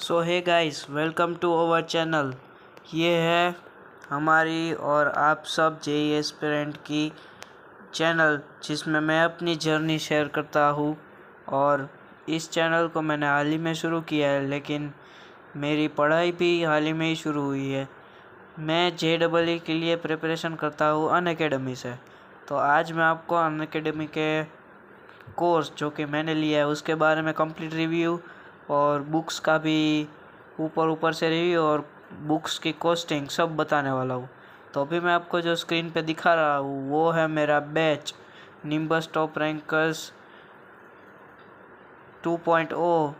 So hey guys, welcome to our channel. ये है हमारी और आप सब जेई एस्पिरेंट की चैनल, जिसमें मैं अपनी जर्नी शेयर करता हूँ। और इस चैनल को मैंने हाल ही में शुरू किया है, लेकिन मेरी पढ़ाई भी हाल ही में ही शुरू हुई है। मैं JEE के लिए प्रिपरेशन करता हूँ अनअकैडमी से। तो आज मैं आपको अनअकैडमी के कोर्स जो कि मैंने लिया है उसके बारे में कंप्लीट रिव्यू और बुक्स का भी ऊपर से रिव्यू और बुक्स की कॉस्टिंग सब बताने वाला हूँ। तो अभी मैं आपको जो स्क्रीन पे दिखा रहा हूँ वो है मेरा batch nimbus top rankers 2.0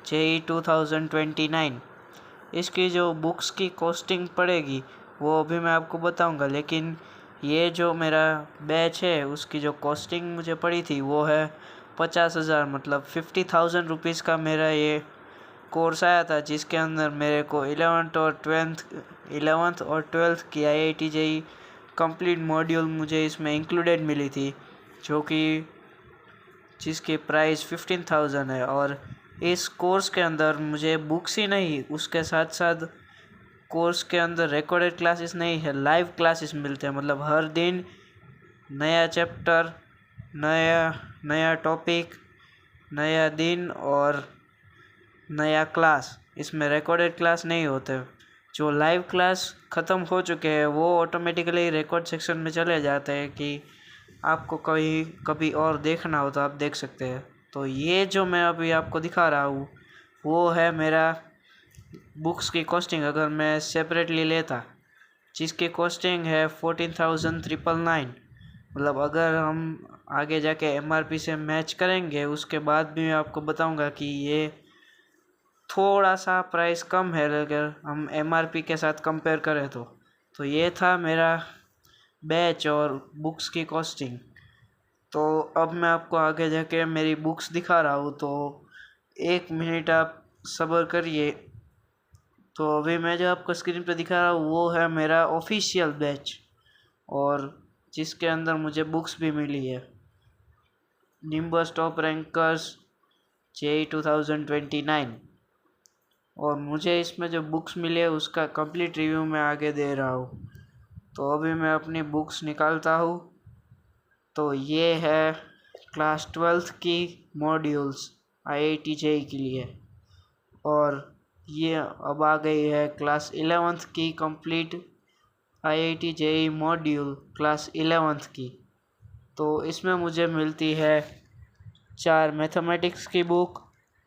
JEE 2029। इसकी जो बुक्स की कॉस्टिंग पड़ेगी वो अभी मैं आपको बताऊंगा, लेकिन ये जो मेरा बैच है उसकी जो कॉस्टिंग मुझे पड़ी थी वो है 50,000, मतलब 50,000 रुपीज़ का मेरा ये कोर्स आया था, जिसके अंदर मेरे को 11th और 12th की IIT JEE कंप्लीट मॉड्यूल मुझे इसमें इंक्लूडेड मिली थी, जो कि जिसकी प्राइस 15,000 है। और इस कोर्स के अंदर मुझे बुक्स ही नहीं, उसके साथ साथ कोर्स के अंदर रिकॉर्डेड क्लासेस नहीं है, लाइव क्लासेस मिलते हैं। मतलब हर दिन नया चैप्टर, नया टॉपिक, नया दिन और नया क्लास। इसमें रिकॉर्डेड क्लास नहीं होते। जो लाइव क्लास ख़त्म हो चुके हैं वो ऑटोमेटिकली रिकॉर्ड सेक्शन में चले जाते हैं कि आपको कभी और देखना हो तो आप देख सकते हैं। तो ये जो मैं अभी आपको दिखा रहा हूँ वो है मेरा बुक्स की कॉस्टिंग अगर मैं सेपरेटली लेता, जिसकी कॉस्टिंग है 14,999। मतलब अगर हम आगे जाके MRP से मैच करेंगे उसके बाद भी मैं आपको बताऊंगा कि ये थोड़ा सा प्राइस कम है अगर हम MRP के साथ कंपेयर करें तो ये था मेरा बैच और बुक्स की कॉस्टिंग। तो अब मैं आपको आगे जाके मेरी बुक्स दिखा रहा हूँ, तो 1 मिनट आप सब्र करिए। तो अभी मैं जो आपको स्क्रीन पे दिखा रहा हूँ वो है मेरा ऑफिशियल बैच, और जिसके अंदर मुझे बुक्स भी मिली है निम्बस टॉप रैंकर्स JEE 2029। और मुझे इसमें जो बुक्स मिले उसका कंप्लीट रिव्यू मैं आगे दे रहा हूँ। तो अभी मैं अपनी बुक्स निकालता हूँ। तो ये है क्लास 12th की मॉड्यूल्स IIT JEE के लिए, और ये अब आ गई है क्लास 11th की complete IIT JEE module class 11th की। तो इसमें मुझे मिलती है 4 मैथमेटिक्स की बुक,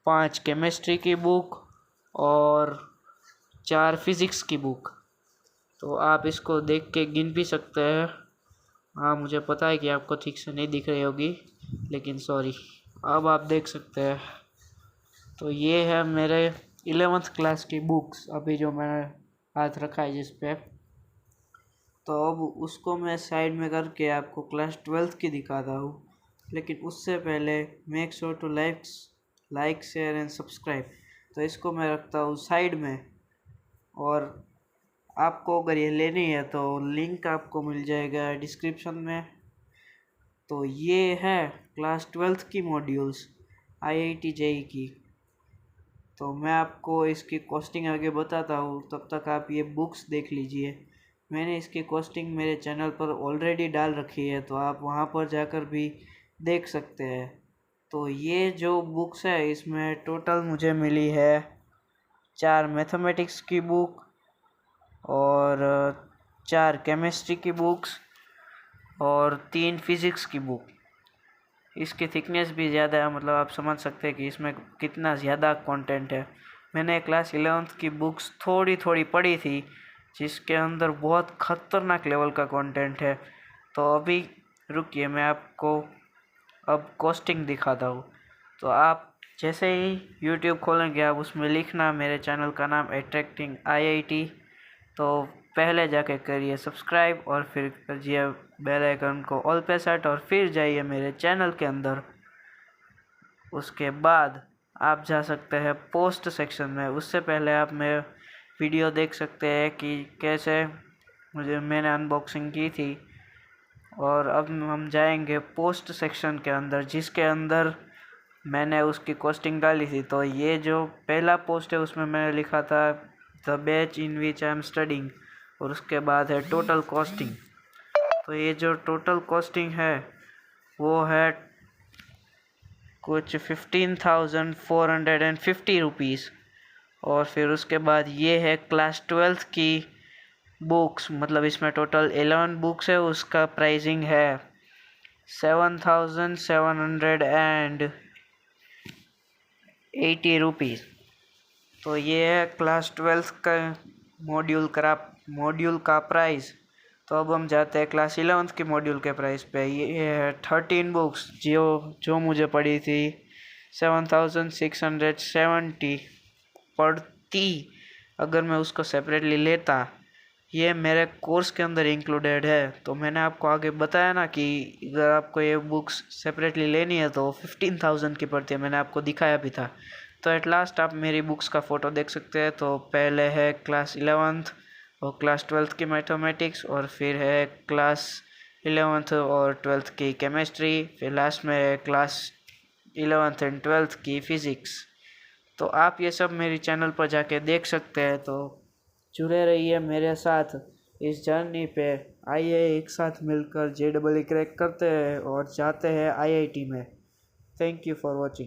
5 केमिस्ट्री की बुक और 4 फिज़िक्स की बुक। तो आप इसको देख के गिन भी सकते हैं। हाँ, मुझे पता है कि आपको ठीक से नहीं दिख रही होगी, लेकिन सॉरी, अब आप देख सकते हैं। तो ये है मेरे 11th क्लास की बुक्स अभी जो मैंने हाथ रखा है जिस पे। तो अब उसको मैं साइड में करके आपको क्लास 12th की दिखाता हूँ, लेकिन उससे पहले make sure to like share and subscribe. तो इसको मैं रखता हूँ साइड में, और आपको अगर ये लेनी है तो लिंक आपको मिल जाएगा डिस्क्रिप्शन में। तो ये है क्लास 12th की मॉड्यूल्स IIT JEE की। तो मैं आपको इसकी कॉस्टिंग आगे बताता हूँ, तब तक आप ये बुक्स देख लीजिए। मैंने इसकी कॉस्टिंग मेरे चैनल पर ऑलरेडी डाल रखी है, तो आप वहाँ पर जाकर भी देख सकते हैं। तो ये जो बुक्स है इसमें टोटल मुझे मिली है 4 मैथमेटिक्स की बुक और 4 केमिस्ट्री की बुक्स और 3 फिज़िक्स की बुक। इसकी थिकनेस भी ज़्यादा है, मतलब आप समझ सकते हैं कि इसमें कितना ज़्यादा कंटेंट है। मैंने क्लास 11th की बुक्स थोड़ी पढ़ी थी, जिसके अंदर बहुत ख़तरनाक लेवल का कंटेंट है। तो अभी रुकिए, मैं आपको अब कॉस्टिंग दिखाता हूँ। तो आप जैसे ही YouTube खोलेंगे आप उसमें लिखना मेरे चैनल का नाम अट्रैक्टिंग IIT, तो पहले जाके करिए सब्सक्राइब और फिर करिए बेल आइकन को ऑल पे सेट, और फिर जाइए मेरे चैनल के अंदर। उसके बाद आप जा सकते हैं पोस्ट सेक्शन में। उससे पहले आप मेरे वीडियो देख सकते हैं कि कैसे मैंने अनबॉक्सिंग की थी। और अब हम जाएंगे पोस्ट सेक्शन के अंदर, जिसके अंदर मैंने उसकी कॉस्टिंग डाली थी। तो ये जो पहला पोस्ट है उसमें मैंने लिखा था the batch in which I am studying, और उसके बाद है टोटल कॉस्टिंग। तो ये जो टोटल कॉस्टिंग है वो है कुछ 15,450 रुपीज़। और फिर उसके बाद ये है क्लास 12th की बुक्स, मतलब इसमें टोटल 11 बुक्स है, उसका प्राइसिंग है 7,780 रुपीज़। तो ये है क्लास 12th का मॉड्यूल का प्राइस। तो अब हम जाते हैं क्लास 11th के मॉड्यूल के प्राइस पे। ये है 13 बुक्स जो मुझे पड़ी थी 7,670 पड़ती अगर मैं उसको सेपरेटली लेता। ये मेरे कोर्स के अंदर इंक्लूडेड है। तो मैंने आपको आगे बताया ना कि अगर आपको ये बुक्स सेपरेटली लेनी है तो 15,000 की पड़ती है, मैंने आपको दिखाया भी था। तो एट लास्ट आप मेरी बुक्स का फ़ोटो देख सकते हैं। तो पहले है क्लास 11th और क्लास 12th की मैथमेटिक्स, और फिर है क्लास 11th और 12th की केमिस्ट्री, फिर लास्ट में है क्लास 11th एंड 12th की फ़िज़िक्स। तो आप ये सब मेरी चैनल पर जाके देख सकते हैं। तो जुड़े रहिए मेरे साथ इस जर्नी पे। आइए एक साथ मिलकर JEE क्रैक करते हैं और जाते हैं IIT में। Thank you for watching.